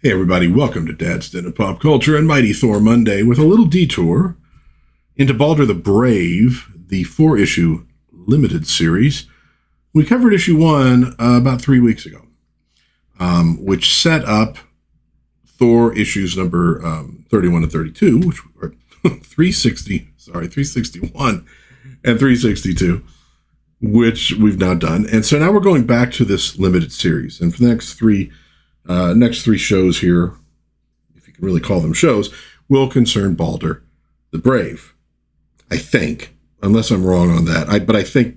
Hey everybody, welcome to DadsDen of Pop Culture and Mighty Thor Monday with a little detour into Balder the Brave, the 4-issue limited series. We covered issue 1 about 3 weeks ago, which set up Thor issues number 31 and 32, which are 361 and 362, which we've now done. And so now we're going back to this limited series. And for the next three shows here, if you can really call them shows, will concern Balder the Brave. I think, unless I'm wrong on that. But I think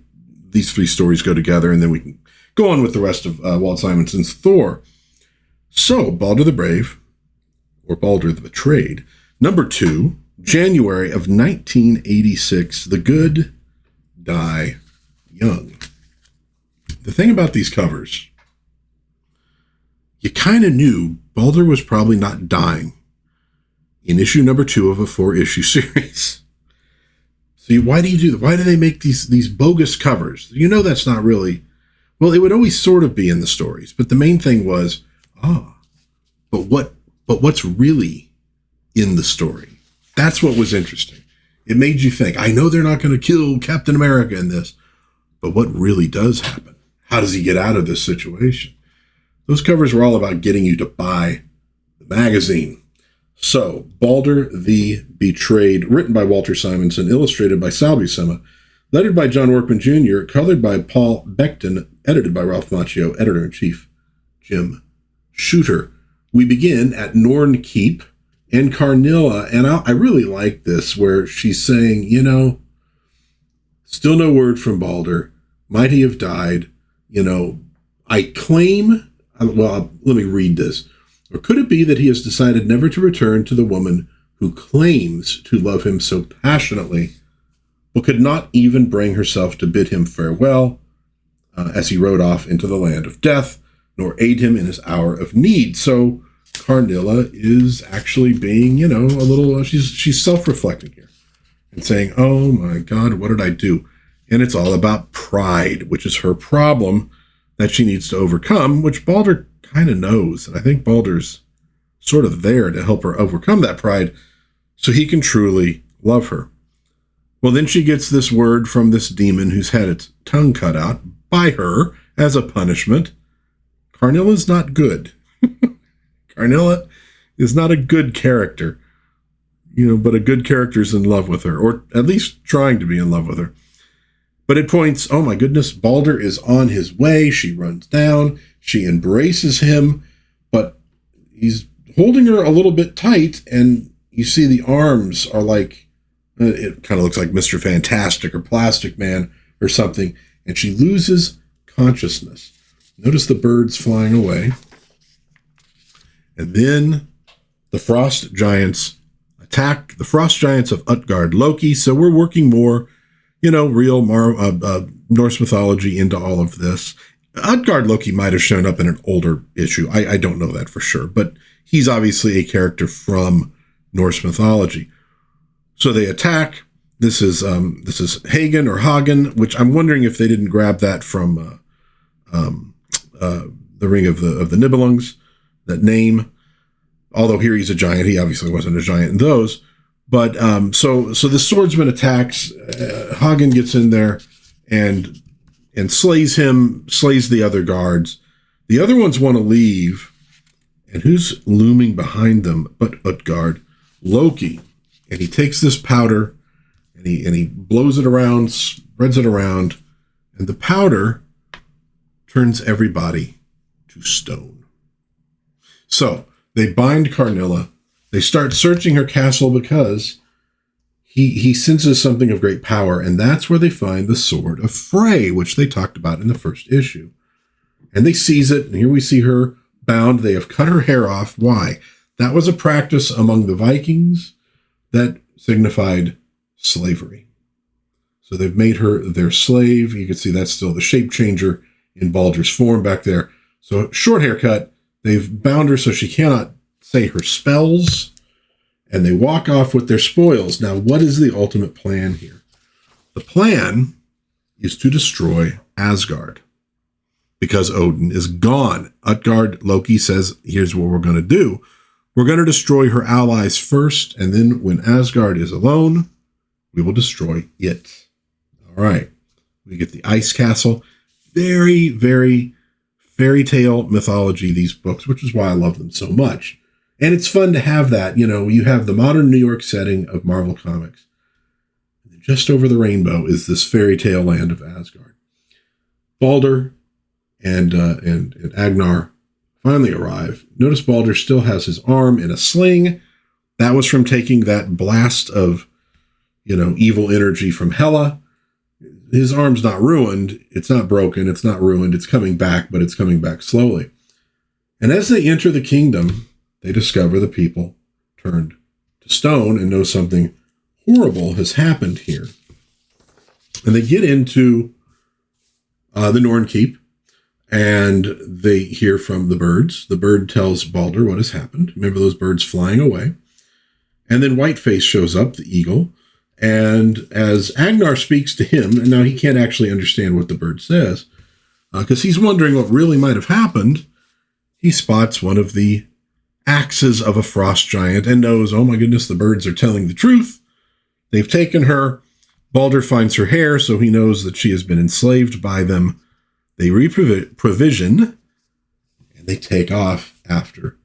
these 3 stories go together, and then we can go on with the rest of Walt Simonson's Thor. So, Balder the Brave, or Balder the Betrayed, number 2, January of 1986. The good die young. The thing about these covers, you kind of knew Balder was probably not dying in issue number 2 of a 4-issue series. So why do you do that? Why do they make these bogus covers? You know that's not really... Well, it would always sort of be in the stories, but the main thing was, but what's really in the story? That's what was interesting. It made you think, I know they're not going to kill Captain America in this, but what really does happen? How does he get out of this situation? Those covers were all about getting you to buy the magazine. So, Balder the Betrayed, written by Walter Simonson, illustrated by Sal Buscema, lettered by John Workman Jr., colored by Paul Beckton, edited by Ralph Macchio, editor-in-chief Jim Shooter. We begin at Norn Keep and Karnilla, and I really like this, where she's saying, still no word from Balder. Might he have died? I claim... Well, let me read this. Or could it be that he has decided never to return to the woman who claims to love him so passionately, but could not even bring herself to bid him farewell as he rode off into the land of death, nor aid him in his hour of need? So Karnilla is actually being, a little, she's self-reflecting here and saying, oh my God, what did I do? And it's all about pride, which is her problem that she needs to overcome, which Balder kind of knows. And I think Balder's sort of there to help her overcome that pride so he can truly love her. Well, then she gets this word from this demon who's had its tongue cut out by her as a punishment. Karnilla's not good. Karnilla is not a good character, but a good character's in love with her, or at least trying to be in love with her. But it points, oh my goodness, Balder is on his way. She runs down. She embraces him, but he's holding her a little bit tight, and you see the arms are like, it kind of looks like Mr. Fantastic or Plastic Man or something, and she loses consciousness. Notice the birds flying away. And then the Frost Giants attack the Frost Giants of Utgard Loki, so we're working more real Norse mythology into all of this. Utgard Loki might have shown up in an older issue. I don't know that for sure, but he's obviously a character from Norse mythology. So they attack. This is Hagen or Hagen, which I'm wondering if they didn't grab that from the Ring of the Nibelungs, that name. Although here he's a giant, he obviously wasn't a giant in those. But so the swordsman attacks. Hagen gets in there and slays the other guards. The other ones want to leave, and who's looming behind them but Utgard? Loki. And he takes this powder and he blows it around, spreads it around, and the powder turns everybody to stone. So they bind Karnilla. They start searching her castle because he senses something of great power, and that's where they find the Sword of Frey, which they talked about in the first issue. And they seize it, and here we see her bound. They have cut her hair off. Why? That was a practice among the Vikings that signified slavery. So they've made her their slave. You can see that's still the shape changer in Balder's form back there. So short haircut. They've bound her so she cannot say her spells, and they walk off with their spoils. Now, what is the ultimate plan here? The plan is to destroy Asgard. because Odin is gone. Utgard Loki says, here's what we're going to do. We're going to destroy her allies first, and then when Asgard is alone, we will destroy it. All right. We get the ice castle. Very, very fairy tale mythology, these books, which is why I love them so much. And it's fun to have that. You know, you have the modern New York setting of Marvel Comics. Just over the rainbow is this fairy tale land of Asgard. Balder and Agnar finally arrive. Notice Balder still has his arm in a sling. That was from taking that blast of, evil energy from Hela. His arm's not ruined. It's not broken. It's not ruined. It's coming back, but it's coming back slowly. And as they enter the kingdom, they discover the people turned to stone and know something horrible has happened here. And they get into the Norn Keep, and they hear from the birds. The bird tells Balder what has happened. Remember those birds flying away? And then Whiteface shows up, the eagle, and as Agnar speaks to him, and now he can't actually understand what the bird says, because he's wondering what really might have happened, he spots one of the axes of a frost giant and knows, oh my goodness, the birds are telling the truth. They've taken her. Balder finds her hair, so he knows that she has been enslaved by them. They reprovision, and they take off after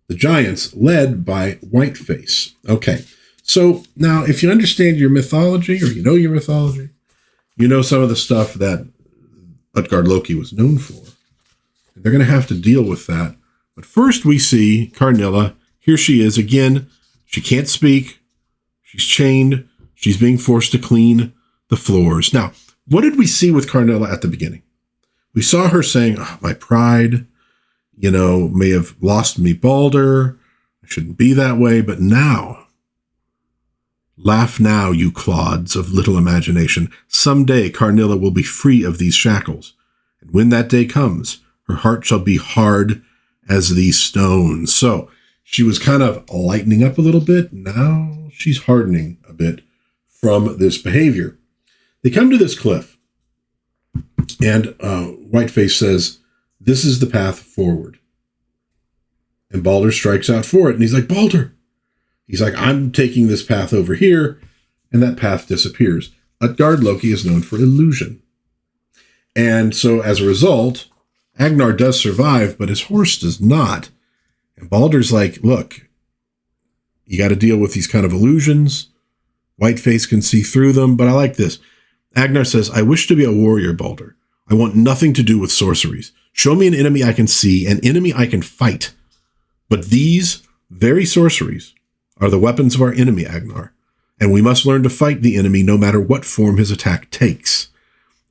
the giants, led by Whiteface. Okay, so now if you understand your mythology, or you know your mythology, you know some of the stuff that Utgard Loki was known for. And they're going to have to deal with that. But first we see Karnilla. Here she is again. She can't speak. She's chained. She's being forced to clean the floors. Now, what did we see with Karnilla at the beginning? We saw her saying, oh, my pride, may have lost me Balder. I shouldn't be that way. But now, laugh now, you clods of little imagination. Someday Karnilla will be free of these shackles. And when that day comes, her heart shall be hard as these stones. So she was kind of lightening up a little bit. Now she's hardening a bit from this behavior. They come to this cliff, and Whiteface says, this is the path forward. And Balder strikes out for it, and he's like, Balder! He's like, I'm taking this path over here, and that path disappears. Utgard Loki is known for illusion. And so as a result, Agnar does survive, but his horse does not. And Balder's like, look, you got to deal with these kind of illusions. Whiteface can see through them, but I like this. Agnar says, I wish to be a warrior, Balder. I want nothing to do with sorceries. Show me an enemy I can see, an enemy I can fight. But these very sorceries are the weapons of our enemy, Agnar. And we must learn to fight the enemy no matter what form his attack takes.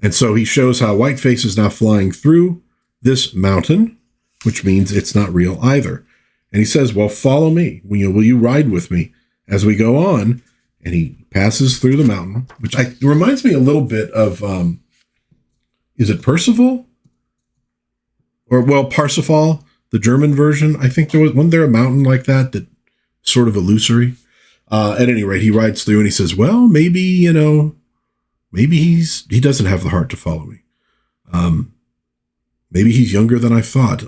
And so he shows how Whiteface is now flying through this mountain, which means it's not real either. And he says, well, follow me. Will you ride with me as we go on? And he passes through the mountain, which reminds me a little bit of, is it Percival? Or, Parsifal, the German version. I think wasn't there a mountain like that sort of illusory? At any rate, he rides through and he says, well, maybe, maybe he doesn't have the heart to follow me. Maybe he's younger than I thought.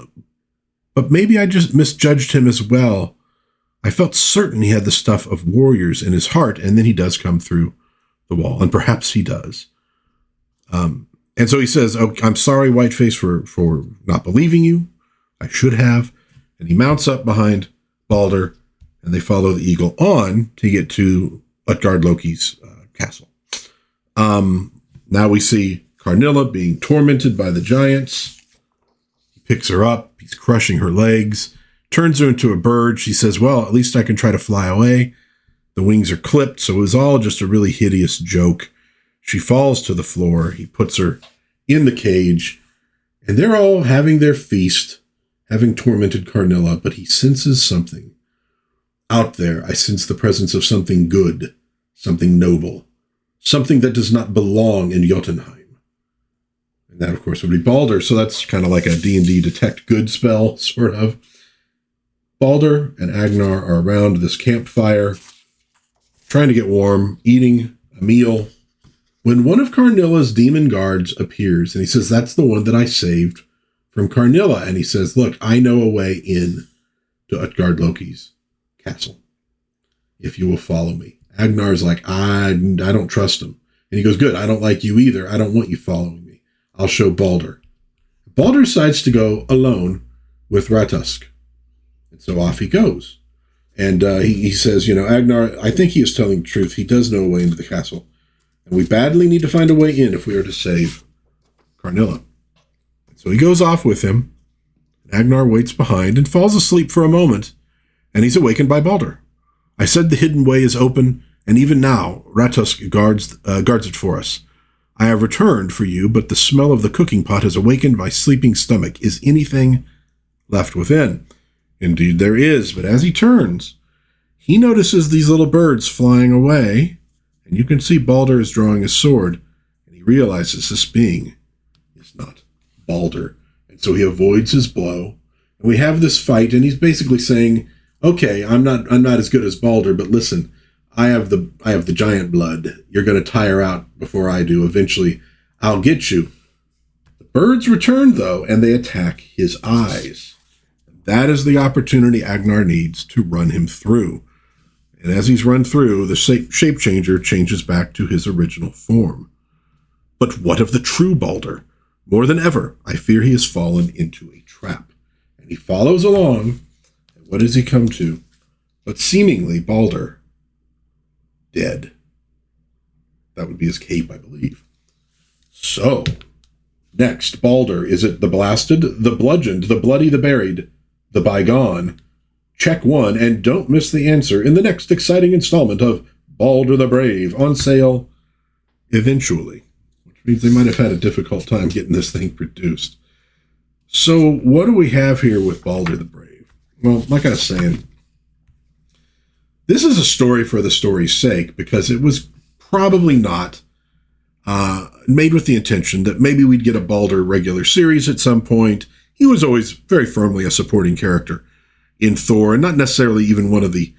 But maybe I just misjudged him as well. I felt certain he had the stuff of warriors in his heart, and then he does come through the wall, and perhaps he does. And so he says, oh, I'm sorry, Whiteface, for not believing you. I should have. And he mounts up behind Balder, and they follow the eagle on to get to Utgard Loki's castle. Now we see Karnilla being tormented by the giants. He picks her up. He's crushing her legs. Turns her into a bird. She says, well, at least I can try to fly away. The wings are clipped, so it was all just a really hideous joke. She falls to the floor. He puts her in the cage, and they're all having their feast, having tormented Karnilla, but he senses something out there. I sense the presence of something good, something noble, something that does not belong in Jotunheim. And that, of course, would be Balder, so that's kind of like a D&D detect good spell, sort of. Balder and Agnar are around this campfire, trying to get warm, eating a meal, when one of Karnilla's demon guards appears, and he says, that's the one that I saved from Karnilla, and he says, look, I know a way in to Utgard Loki's castle, if you will follow me. Agnar's like, I don't trust him. And he goes, good, I don't like you either. I don't want you following me. I'll show Balder. Balder decides to go alone with Ratusk. And so off he goes. And he says, Agnar, I think he is telling the truth. He does know a way into the castle. And we badly need to find a way in if we are to save Karnilla. So he goes off with him. Agnar waits behind and falls asleep for a moment. And he's awakened by Balder. I said the hidden way is open, and even now Ratusk guards it for us. I have returned for you, but the smell of the cooking pot has awakened my sleeping stomach. Is anything left within? Indeed there is, but as he turns, he notices these little birds flying away, and you can see Balder is drawing his sword, and he realizes this being is not Balder. And so he avoids his blow, and we have this fight, and he's basically saying, okay, I'm not as good as Balder, but listen, I have the giant blood. You're going to tire out before I do. Eventually, I'll get you. The birds return, though, and they attack his eyes. That is the opportunity Agnar needs to run him through. And as he's run through, the shape changer changes back to his original form. But what of the true Balder? More than ever, I fear he has fallen into a trap. And he follows along. And what does he come to? But seemingly Balder dead. That would be his cape, I believe. So, next, Balder. Is it the blasted, the bludgeoned, the bloody, the buried, the bygone? Check one, and don't miss the answer in the next exciting installment of Balder the Brave, on sale eventually. Which means they might have had a difficult time getting this thing produced. So, what do we have here with Balder the Brave? Well, like I was saying, this is a story for the story's sake, because it was probably not made with the intention that maybe we'd get a Balder regular series at some point. He was always very firmly a supporting character in Thor, and not necessarily even one of the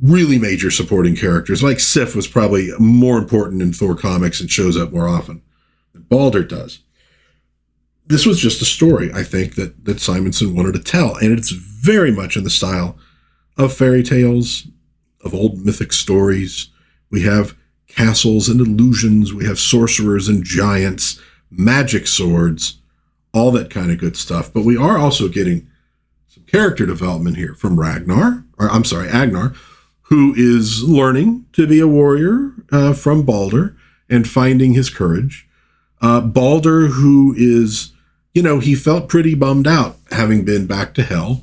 really major supporting characters. Like Sif was probably more important in Thor comics and shows up more often than Balder does. This was just a story, I think, that Simonson wanted to tell, and it's very much in the style of fairy tales, of old mythic stories. We have castles and illusions. We have sorcerers and giants, magic swords, all that kind of good stuff. But we are also getting some character development here from Agnar, who is learning to be a warrior from Balder and finding his courage. Balder, who is, he felt pretty bummed out having been back to Hell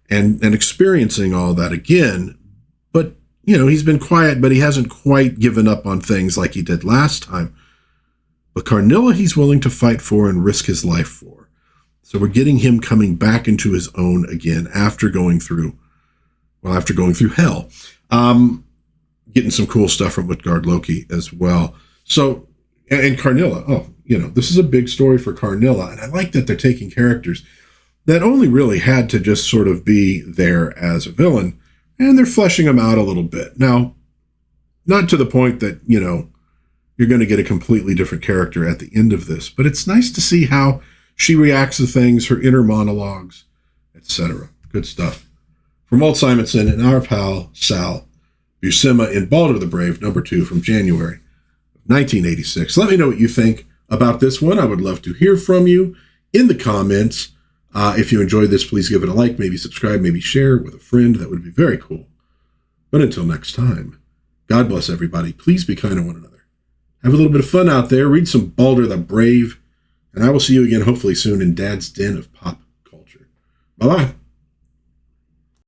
and experiencing all that again. But, he's been quiet, but he hasn't quite given up on things like he did last time. But Karnilla, he's willing to fight for and risk his life for. So we're getting him coming back into his own again after going through Hell. Getting some cool stuff from Utgard Loki as well. So, and Karnilla, this is a big story for Karnilla. And I like that they're taking characters that only really had to just sort of be there as a villain, and they're fleshing them out a little bit. Now, not to the point that, you're going to get a completely different character at the end of this, but it's nice to see how she reacts to things, her inner monologues, etc. Good stuff. From Walt Simonson and our pal Sal Buscema in Balder the Brave, #2 from January 1986. Let me know what you think about this one. I would love to hear from you in the comments. If you enjoyed this, please give it a like, maybe subscribe, maybe share with a friend. That would be very cool. But until next time, God bless everybody. Please be kind to one another. Have a little bit of fun out there. Read some Balder the Brave. And I will see you again hopefully soon in Dad's Den of Pop Culture. Bye-bye.